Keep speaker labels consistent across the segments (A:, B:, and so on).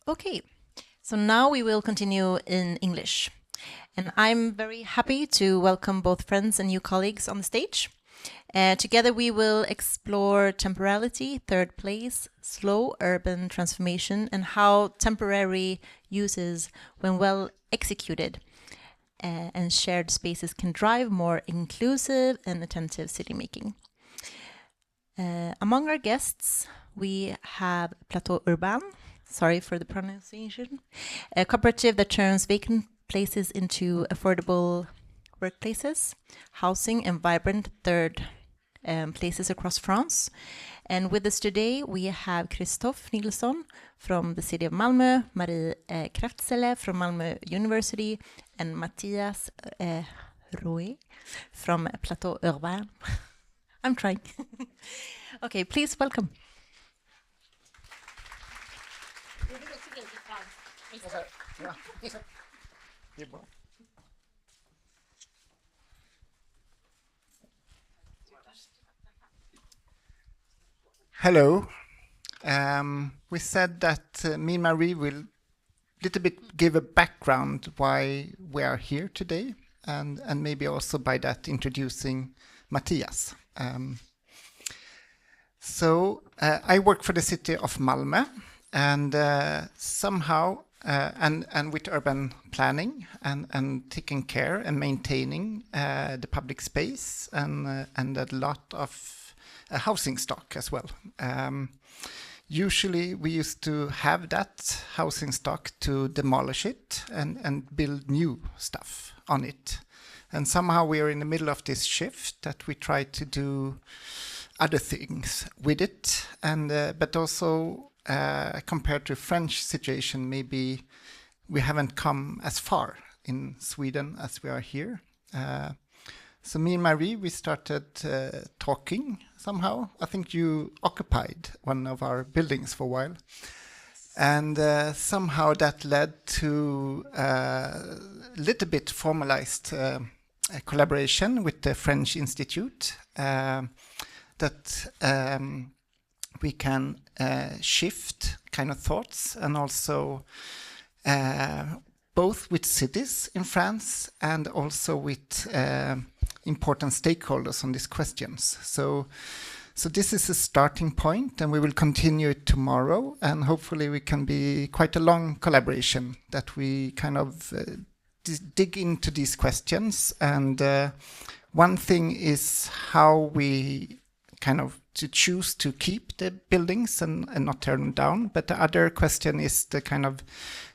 A: Okay, so now we will continue in English. And I'm very happy to welcome both friends and new colleagues on the stage. Together we will explore temporality, third place, slow urban transformation, and how temporary uses, when well executed, and shared spaces can drive more inclusive and attentive city making. Among our guests, we have Plateau Urbain, sorry for the pronunciation, a cooperative that turns vacant places into affordable workplaces, housing, and vibrant third places across France. And with us today, we have Kristoffer Nilsson from the city of Malmö, Marie Kraftselze from Malmö University, and Mathias Rouet from Plateau Urbain. I'm trying. Okay, please welcome.
B: Hello. We said that me and Marie will little bit give a background why we are here today, and maybe also by that introducing Mathias. So I work for the city of Malmö, and somehow and with urban planning and taking care and maintaining the public space and a lot of housing stock as well. Usually we used to have that housing stock to demolish it and build new stuff on it. And somehow we are in the middle of this shift that we try to do other things with it, and but also compared to French situation, maybe we haven't come as far in Sweden as we are here. So me and Marie, we started talking somehow. I think you occupied one of our buildings for a while. And somehow that led to a little bit formalized collaboration with the French Institute that we can shift kind of thoughts, and also both with cities in France and also with important stakeholders on these questions. So this is a starting point, and we will continue it tomorrow, and hopefully we can be quite a long collaboration that we kind of dig into these questions. And one thing is how we kind of to choose to keep the buildings and not tear them down. But the other question is the kind of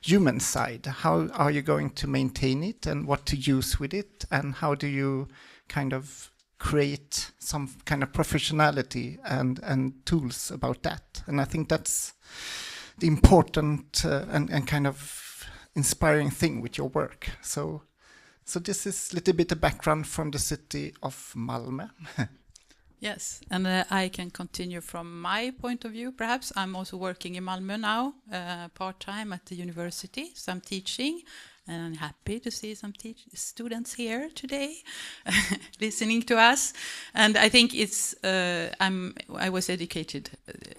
B: human side. How are you going to maintain it, and what to use with it, and how do you kind of create some kind of professionality and tools about that? And I think that's the important and kind of inspiring thing with your work. So this is a little bit of background from the city of Malmö.
C: Yes, and I can continue from my point of view, perhaps. I'm also working in Malmö now, part-time at the university, so I'm teaching, and I'm happy to see some students here today listening to us. And I think it's, I was educated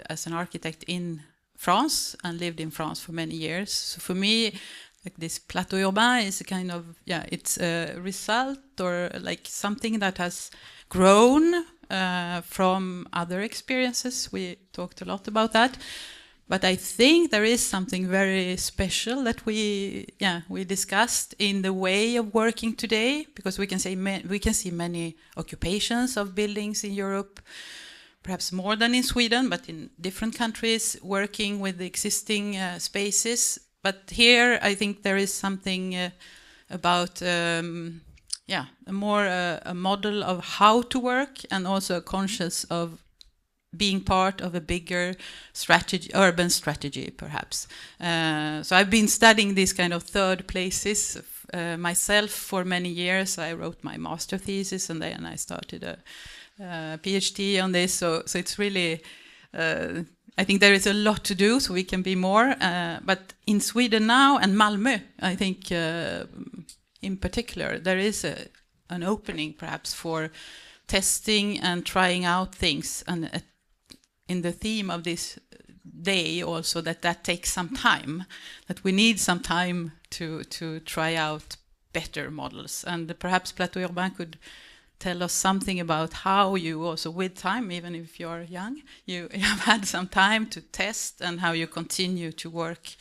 C: as an architect in France and lived in France for many years. So for me, like this Plateau Urbain is a kind of, it's a result or like something that has grown from other experiences. We talked a lot about that, but I think there is something very special that we discussed in the way of working today, because we can see many occupations of buildings in Europe, perhaps more than in Sweden, but in different countries working with the existing spaces. But here I think there is something about a model of how to work, and also conscious of being part of a bigger strategy, urban strategy, perhaps. So I've been studying these kind of third places myself for many years. I wrote my master thesis, and then I started a PhD on this. So it's really, I think there is a lot to do, so we can be more. But in Sweden now, and Malmö, I think in particular, there is an opening perhaps for testing and trying out things, and in the theme of this day also that takes some time, that we need some time to try out better models. And perhaps Plateau Urbain could tell us something about how you also, with time, even if you're young, you have had some time to test, and how you continue to work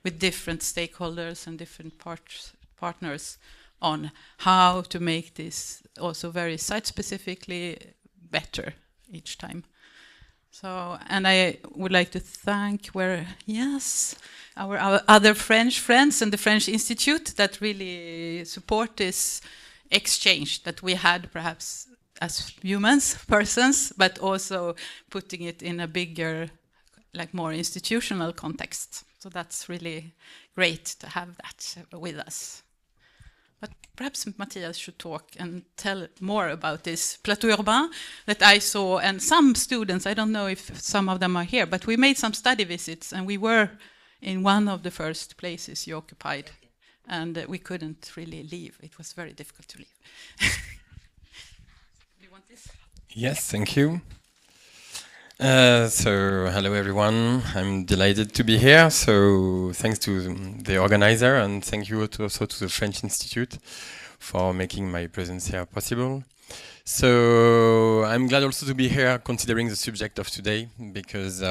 C: with different stakeholders and different partners on how to make this also very site-specifically better each time. So, and I would like to thank our other French friends and the French Institute that really support this exchange that we had, perhaps as humans, persons, but also putting it in a bigger, like more institutional context. So that's really great to have that with us. But perhaps Mathias should talk and tell more about this Plateau Urbain that I saw, and some students, I don't know if some of them are here, but we made some study visits, and we were in one of the first places you occupied, and we couldn't really leave. It was very difficult to leave. Do you want this?
D: Yes, thank you. So hello everyone, I'm delighted to be here. So thanks to the organizer, and thank you also to the French Institute for making my presence here possible. So I'm glad also to be here considering the subject of today, because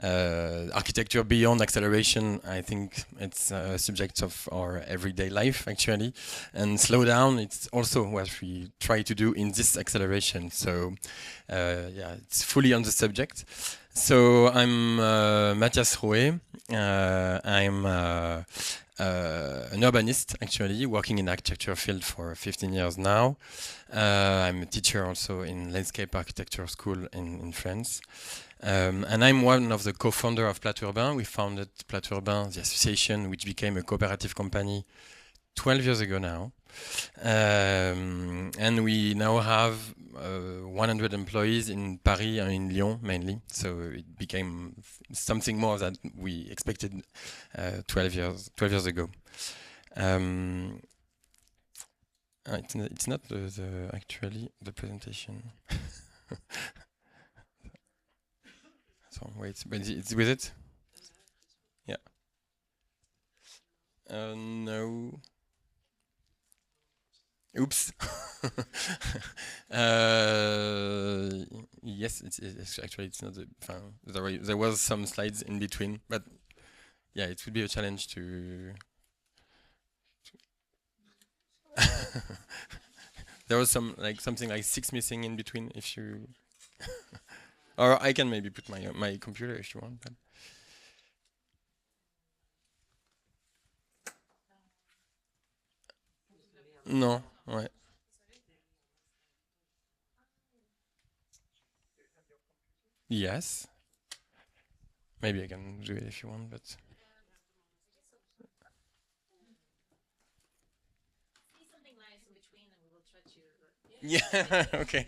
D: architecture beyond acceleration, I think it's a subject of our everyday life actually, and slow down, it's also what we try to do in this acceleration. So yeah, it's fully on the subject. So I'm Mathias Rouet. I'm an urbanist actually, working in the architecture field for 15 years now. I'm a teacher also in landscape architecture school in France. And I'm one of the co-founders of Plateau Urbain. We founded Plateau Urbain, the association, which became a cooperative company 12 years ago now. And we now have 100 employees in Paris and in Lyon mainly. So it became something more than we expected 12 years ago. It's not actually the presentation. So wait, but it's with it? Yeah. No. Oops. Yes, it's actually it's not. There was some slides in between, but yeah, it would be a challenge to. There was something like 6 missing in between. If you, or I can maybe put my computer if you want. But. Non, ouais. Yes. Maybe I can do it if you want, but. Yeah, okay.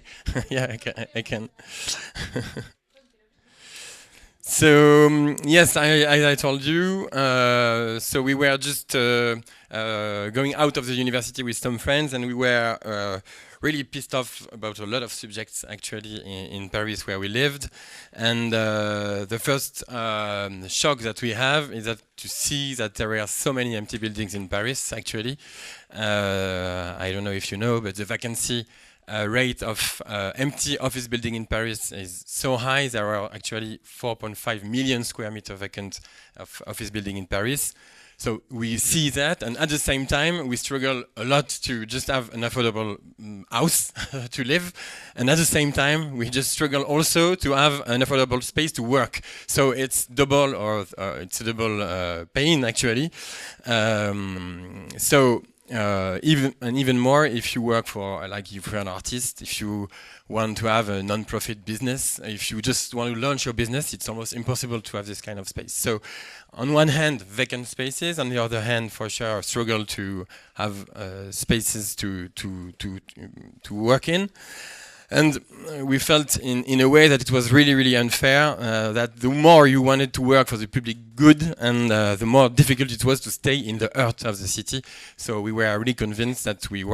D: Yeah, I can. So yes, I told you. So we were just going out of the university with some friends, and we were really pissed off about a lot of subjects actually in Paris where we lived. And the first shock that we have is that to see that there are so many empty buildings in Paris actually. I don't know if you know, but the vacancy rate of empty office building in Paris is so high. There are actually 4.5 million square meter vacant of office building in Paris. So we see that, and at the same time, we struggle a lot to just have an affordable house to live. And at the same time, we just struggle also to have an affordable space to work. So it's double, or it's a double pain actually. Even more if you work for, like, if you're an artist, if you want to have a non-profit business, if you just want to launch your business, it's almost impossible to have this kind of space. So on one hand, vacant spaces, on the other hand, for sure, struggle to have spaces to work in. And we felt in a way that it was really, really unfair, that the more you wanted to work for the public good, and the more difficult it was to stay in the heart of the city. So we were really convinced that we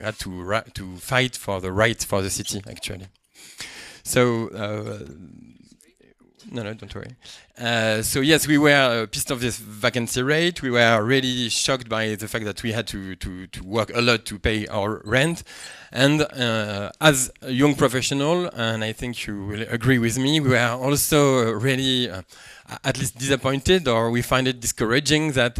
D: had to fight for the right for the city, actually. So, no, don't worry. So yes, we were pissed off this vacancy rate. We were really shocked by the fact that we had to work a lot to pay our rent. And as a young professional, and I think you will agree with me, we were also really at least disappointed, or we find it discouraging that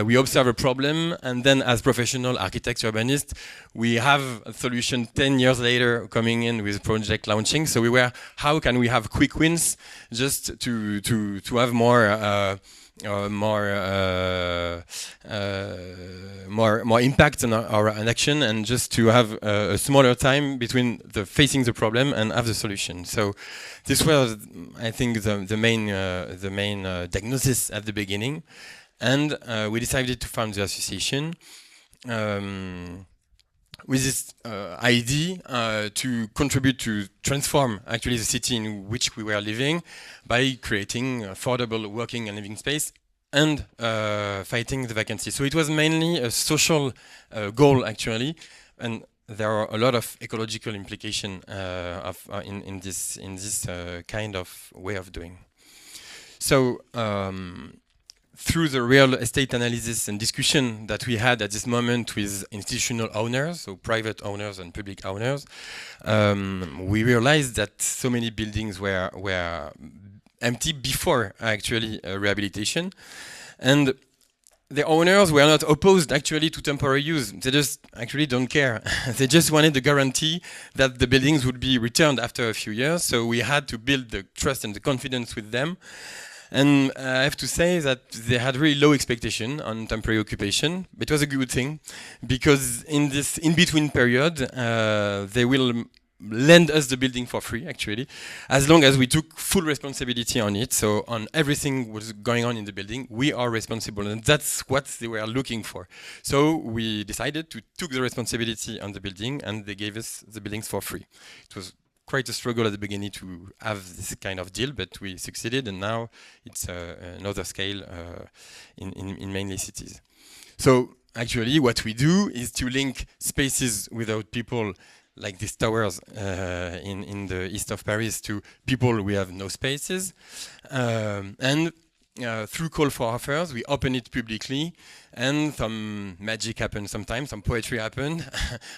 D: we observe a problem, and then as professional architects, urbanists, we have a solution 10 years later coming in with project launching. So we were, how can we have quick wins just to have more impact on our action, and just to have a smaller time between the facing the problem and have the solution. So this was, I think, the main diagnosis at the beginning, and we decided to found the association with this idea to contribute to transform actually the city in which we were living by creating affordable working and living space and fighting the vacancy. So it was mainly a social goal actually, and there are a lot of ecological implications in this kind of way of doing. So through the real estate analysis and discussion that we had at this moment with institutional owners, so private owners and public owners, we realized that so many buildings were empty before actually rehabilitation, and the owners were not opposed actually to temporary use. They just actually don't care. They just wanted the guarantee that the buildings would be returned after a few years. So we had to build the trust and the confidence with them. And I have to say that they had really low expectation on temporary occupation. It was a good thing, because in this in-between period, they will lend us the building for free, actually, as long as we took full responsibility on it. So on everything was going on in the building, we are responsible, and that's what they were looking for. So we decided to take the responsibility on the building, and they gave us the buildings for free. It was quite a struggle at the beginning to have this kind of deal, but we succeeded, and now it's another scale in mainly cities. So actually what we do is to link spaces without people, like these towers in the east of Paris, to people we have no spaces. And through call for offers, we open it publicly, and some magic happens sometimes, some poetry happens.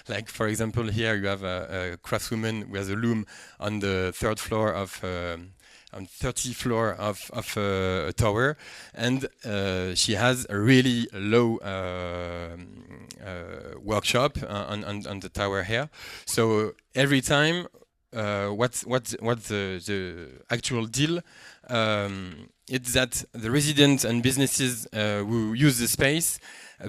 D: Like, for example, here you have a craftswoman who has a loom on the third floor of on 30th floor of a tower, and she has a really low workshop on the tower here. So every time, what's the actual deal? It's that the residents and businesses who use the space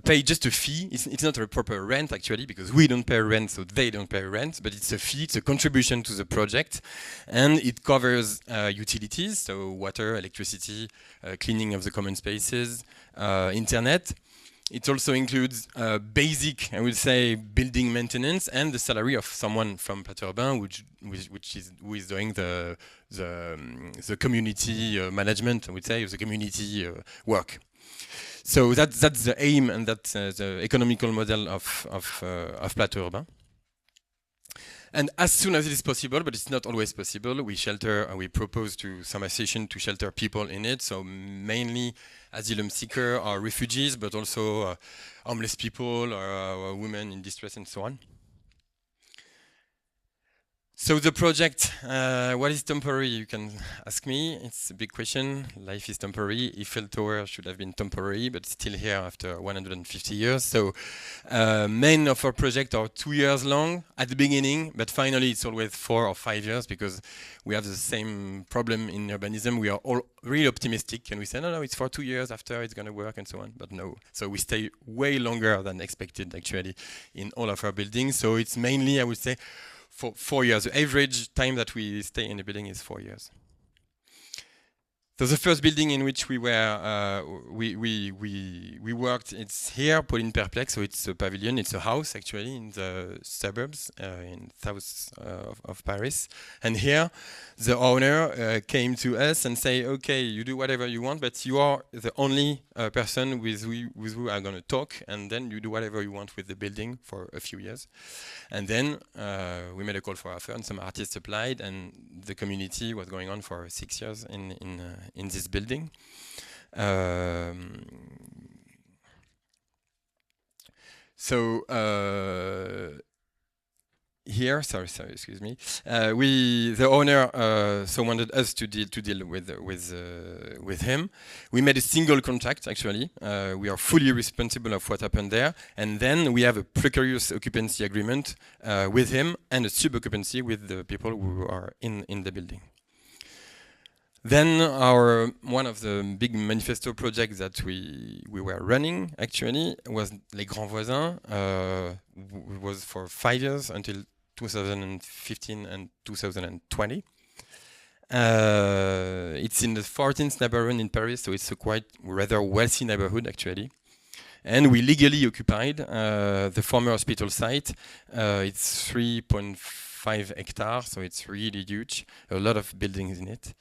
D: pay just a fee. It's not a proper rent actually, because we don't pay rent, so they don't pay rent, but it's a fee, it's a contribution to the project, and it covers utilities, so water, electricity, cleaning of the common spaces, internet. It also includes basic, I would say, building maintenance and the salary of someone from Plateau Urbain, who is doing the community management, I would say, the community work. So that's the aim, and that's the economical model of Plateau Urbain. And as soon as it is possible, but it's not always possible, we propose to some association to shelter people in it. So mainly asylum seekers or refugees, but also homeless people or women in distress and so on. So the project, what is temporary? You can ask me. It's a big question. Life is temporary. Eiffel Tower should have been temporary, but still here after 150 years. So main of our project are 2 years long at the beginning, but finally it's always 4 or 5 years, because we have the same problem in urbanism. We are all really optimistic, and we say, no, it's for 2 years after it's going to work and so on, but no. So we stay way longer than expected actually in all of our buildings. So it's mainly, I would say, for 4 years. The average time that we stay in a building is 4 years. So the first building in which we were, we worked, it's here, Pauline Perplex. So it's a pavilion, it's a house actually in the suburbs, in south of Paris. And here, the owner came to us and say, okay, you do whatever you want, but you are the only person with who are going to talk, and then you do whatever you want with the building for a few years. And then we made a call for offer, and some artists applied, and the community was going on for 6 years in this building. Here, sorry, excuse me. The owner wanted us to deal with him. We made a single contract. Actually, we are fully responsible of what happened there, and then we have a precarious occupancy agreement with him and a sub-occupancy with the people who are in the building. Then one of the big manifesto projects that we were running actually was Les Grands Voisins. Was for 5 years until 2015 and 2020. It's in the 14th neighborhood in Paris, so it's a quite rather wealthy neighborhood actually. And we legally occupied the former hospital site. It's 3.5 hectares, so it's really huge. A lot of buildings in it.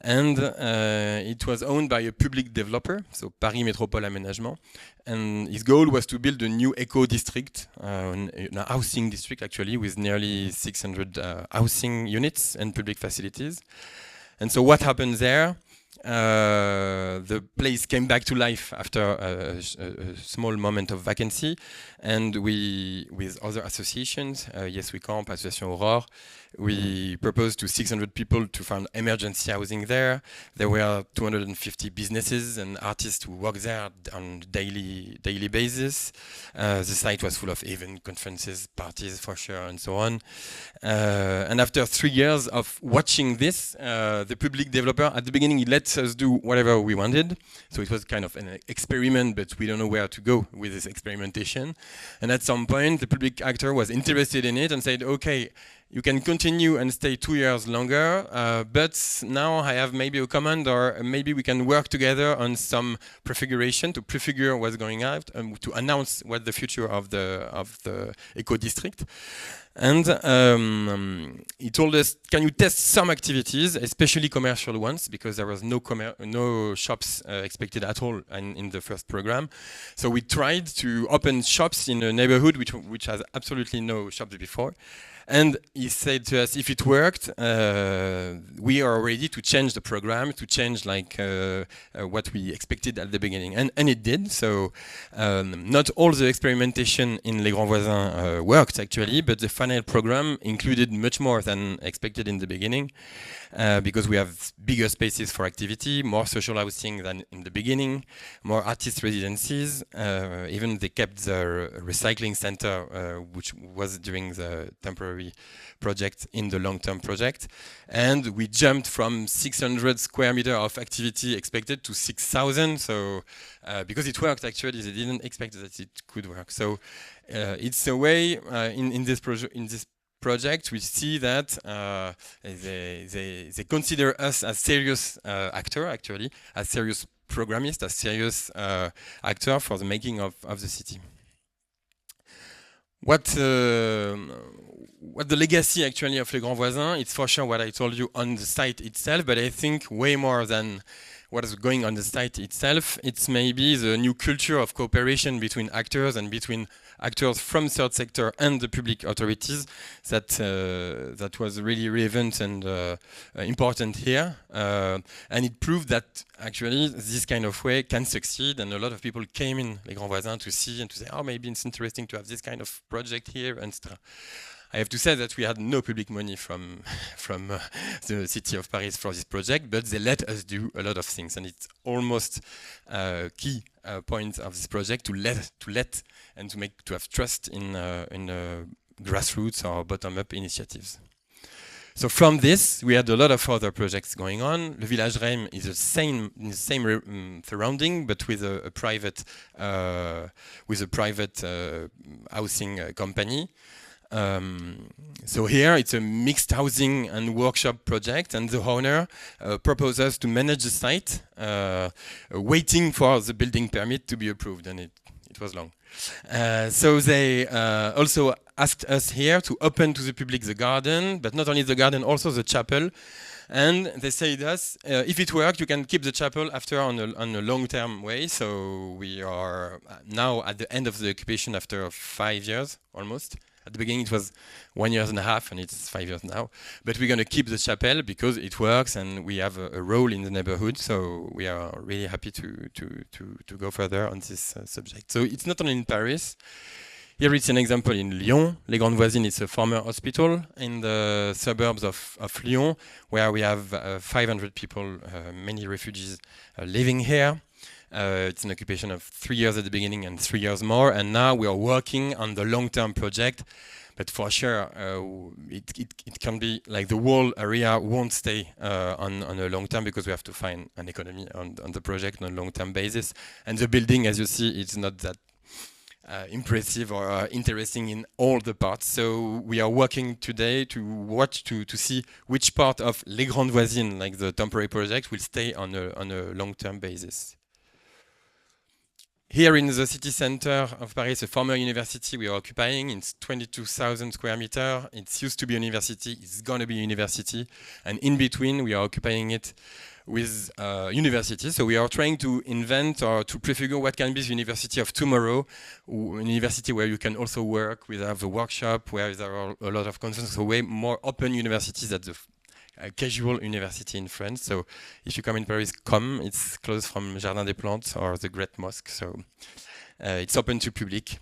D: And it was owned by a public developer, so Paris Métropole Aménagement. And his goal was to build a new eco-district, a housing district actually, with nearly 600 housing units and public facilities. And so what happened there? The place came back to life after a small moment of vacancy, and we, with other associations, Yes We Camp, Association Aurore, we proposed to 600 people to find emergency housing there. There were 250 businesses and artists who worked there on a daily basis. The site was full of events, conferences, parties for sure, and so on. And after 3 years of watching this, the public developer, at the beginning, he let us do whatever we wanted. So it was kind of an experiment, but we don't know where to go with this experimentation. And at some point, the public actor was interested in it and said, okay, you can continue and stay 2 years longer, but now I have maybe a command, or maybe we can work together on some prefiguration to prefigure what's going out, to announce what the future of the eco district. And he told us, can you test some activities, especially commercial ones, because there was no shops expected at all in the first program. So we tried to open shops in a neighborhood which has absolutely no shops before. And he said to us, if it worked, we are ready to change the program, to change what we expected at the beginning. And it did. So not all the experimentation in Les Grands Voisins worked actually, but the final program included much more than expected in the beginning, because we have bigger spaces for activity, more social housing than in the beginning, more artist residencies. Even they kept the recycling center, which was during the temporary project in the long-term project. And we jumped from 600 square meters of activity expected to 6,000. So because it worked, actually, they didn't expect that it could work. So it's a way in this project, we see that they consider us as serious actor, actually, as serious programmist, as serious actor for the making of the city. What the legacy actually of Les Grands Voisins, it's for sure what I told you on the site itself, but I think way more than what is going on the site itself. It's maybe the new culture of cooperation between actors and between actors from third sector and the public authorities that was really relevant and important here. And it proved that actually this kind of way can succeed, and a lot of people came in Les Grands Voisins to see and to say, oh, maybe it's interesting to have this kind of project here, etc. I have to say that we had no public money from the city of Paris for this project, but they let us do a lot of things, and it's almost key point of this project to let and to have trust in grassroots or bottom-up initiatives. So from this, we had a lot of other projects going on. Le Village Reim is in the same surrounding, but with a private housing company. So here it's a mixed housing and workshop project, and the owner proposed us to manage the site, waiting for the building permit to be approved, and it was long. So they also asked us here to open to the public the garden, but not only the garden, also the chapel. And they said us, if it works, you can keep the chapel after on a long-term way. So we are now at the end of the occupation after 5 years, almost. At the beginning, it was 1.5 years, and it's 5 years now. But we're going to keep the chapel because it works, and we have a role in the neighborhood. So we are really happy to go further on this subject. So it's not only in Paris. Here it's an example in Lyon. Les Grandes Voisines is a former hospital in the suburbs of Lyon, where we have 500 people, many refugees, living here. It's an occupation of 3 years at the beginning and 3 years more, and now we are working on the long-term project. But for sure, it can be like the whole area won't stay on a long term, because we have to find an economy on the project on a long-term basis. And the building, as you see, it's not that impressive or interesting in all the parts. So we are working today to watch to see which part of Les Grandes Voisines, like the temporary project, will stay on a long-term basis. Here in the city center of Paris, a former university we are occupying. It's 22,000 square meters. It used to be a university. It's going to be a university. And in between, we are occupying it with university. So we are trying to invent or to prefigure what can be the university of tomorrow, a university where you can also work, we have a workshop, where there are a lot of concerns, so way more open universities than the casual university in France. So if you come in Paris, come. It's close from Jardin des Plantes or the Great Mosque. So it's open to public.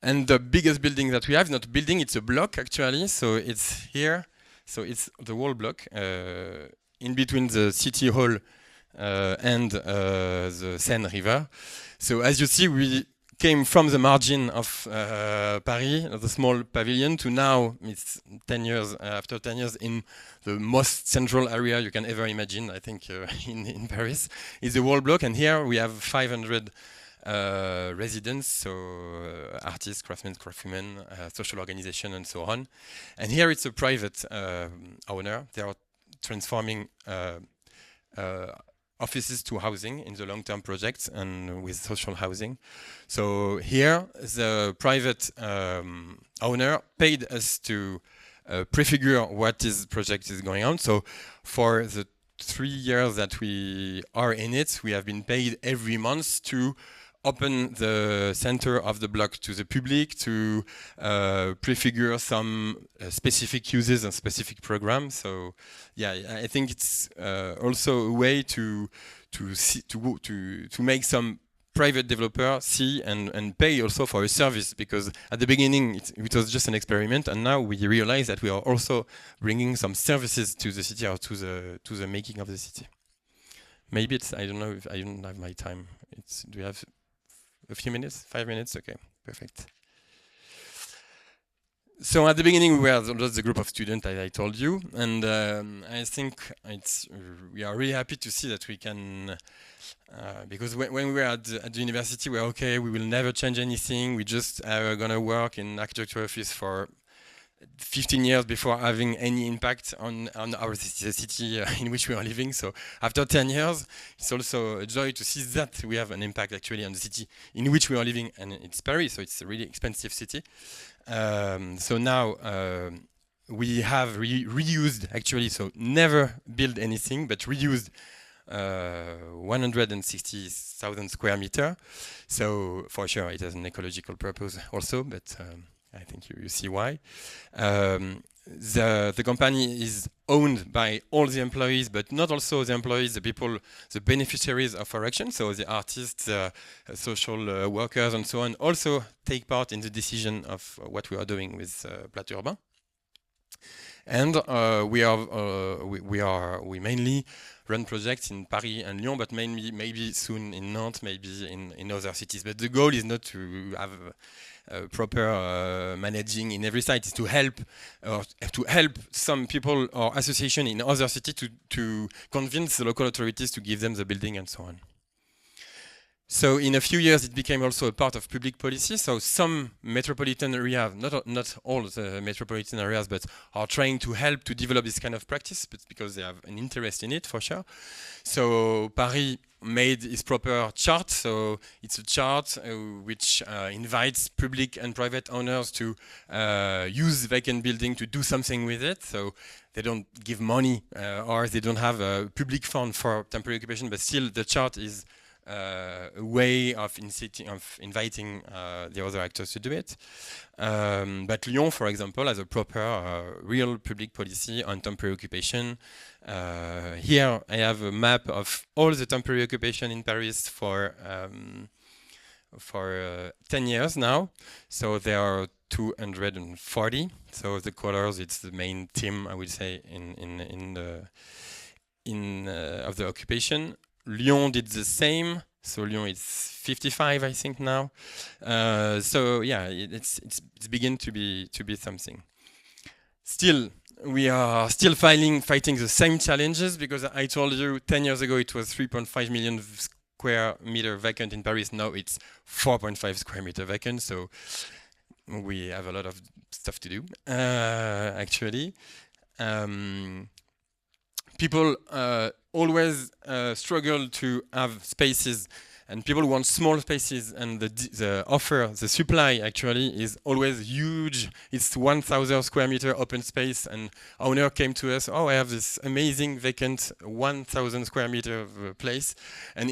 D: And the biggest building that we have is not a building, it's a block actually. So it's here. So it's the whole block in between the city hall and the Seine River. So as you see, we came from the margin of Paris, the small pavilion, to now, it's 10 years, after 10 years, in the most central area you can ever imagine, I think, in Paris. It's the whole block, and here we have 500 residents, so artists, craftsmen, social organization, and so on. And here it's a private owner. They are transforming offices to housing in the long-term projects and with social housing. So here, the private owner paid us to prefigure what this project is going on. So for the 3 years that we are in it, we have been paid every month to open the center of the block to the public, to prefigure some specific uses and specific programs. So, yeah, I think it's also a way to make some private developer see and pay also for a service, because at the beginning it was just an experiment, and now we realize that we are also bringing some services to the city or to the making of the city. Maybe it's, I don't know if I don't have my time. Do we have a few minutes? 5 minutes? Okay, perfect. So at the beginning we were just a group of students, as I told you, and I think we are really happy to see that we can, because when we were at the university, we were okay, we will never change anything, we just are going to work in architecture office for 15 years before having any impact on our city in which we are living. So after 10 years, it's also a joy to see that we have an impact actually on the city in which we are living, and it's Paris, so it's a really expensive city. So now we have reused actually, so never build anything, but reused 160,000 square meters. So for sure it has an ecological purpose also, but I think you see why. The company is owned by all the employees, but not also the employees, the people, the beneficiaries of our action. So the artists, social workers, and so on, also take part in the decision of what we are doing with Plateau Urbain. And we mainly run projects in Paris and Lyon, but maybe soon in Nantes, maybe in other cities. But the goal is not to have proper managing in every site, is to help some people or association in other cities to convince the local authorities to give them the building and so on. So in a few years, it became also a part of public policy. So some metropolitan areas, not all the metropolitan areas, but are trying to help to develop this kind of practice, but because they have an interest in it, for sure. So Paris made its proper chart. So it's a chart which invites public and private owners to use vacant building to do something with it. So they don't give money or they don't have a public fund for temporary occupation, but still the chart is a way of inviting the other actors to do it. But Lyon, for example, has a proper real public policy on temporary occupation. Here I have a map of all the temporary occupation in Paris for 10 years now. So there are 240. So the colors, it's the main theme, I would say, of the occupation. Lyon did the same. So Lyon is 55, I think now. So yeah, it's begin to be something. Still, we are still fighting the same challenges, because I told you 10 years ago it was 3.5 million square meter vacant in Paris. Now it's 4.5 square meter vacant. So we have a lot of stuff to do, actually. People always struggle to have spaces, and people want small spaces, and the offer, the supply actually is always huge. It's 1,000 square meter open space, and owner came to us, oh, I have this amazing vacant 1,000 square meter place, and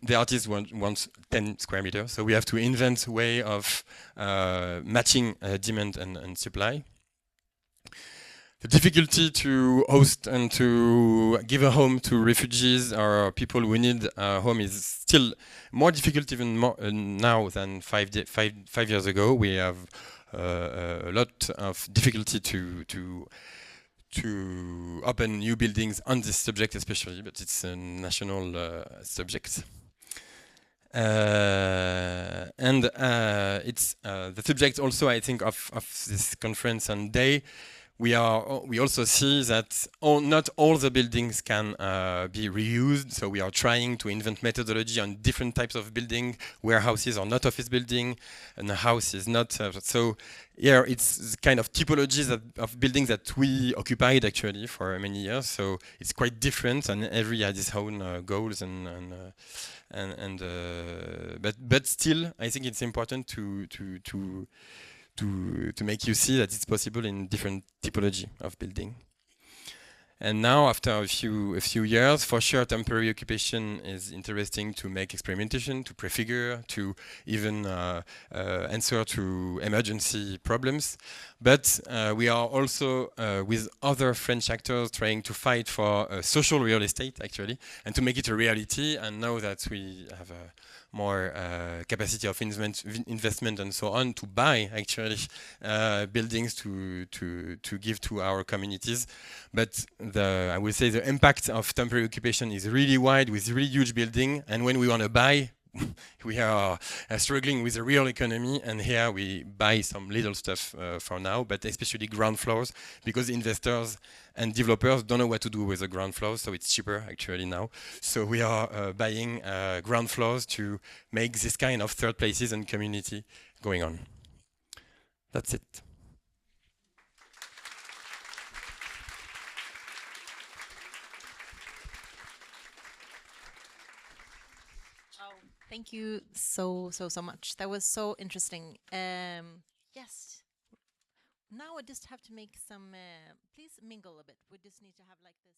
D: the artist wants 10 square meters, so we have to invent a way of matching demand and supply. The difficulty to host and to give a home to refugees or people who need a home is still more difficult even more now than 5 years ago. We have a lot of difficulty to open new buildings on this subject especially, but it's a national subject. And it's the subject also, I think, of this conference and day. We also see that not all the buildings can be reused, so we are trying to invent methodology on different types of building. Warehouses are not office building, and a house is not. So here it's kind of typologies of buildings that we occupied actually for many years. So it's quite different, and every has its own goals but still, I think it's important to make you see that it's possible in different typology of building. And now, after a few years, for sure, temporary occupation is interesting to make experimentation, to prefigure, to even answer to emergency problems. But we are also with other French actors trying to fight for social real estate, actually, and to make it a reality. And now that we have a more capacity of investment and so on, to buy actually buildings to give to our communities. But I would say the impact of temporary occupation is really wide with really huge building. And when we want to buy, we are struggling with the real economy, and here we buy some little stuff for now, but especially ground floors, because investors and developers don't know what to do with the ground floors, so it's cheaper actually now. So we are buying ground floors to make this kind of third places and community going on. That's it.
A: Thank you so much. That was so interesting. Yes. Now I just have to make some. Please mingle a bit. We just need to have like this.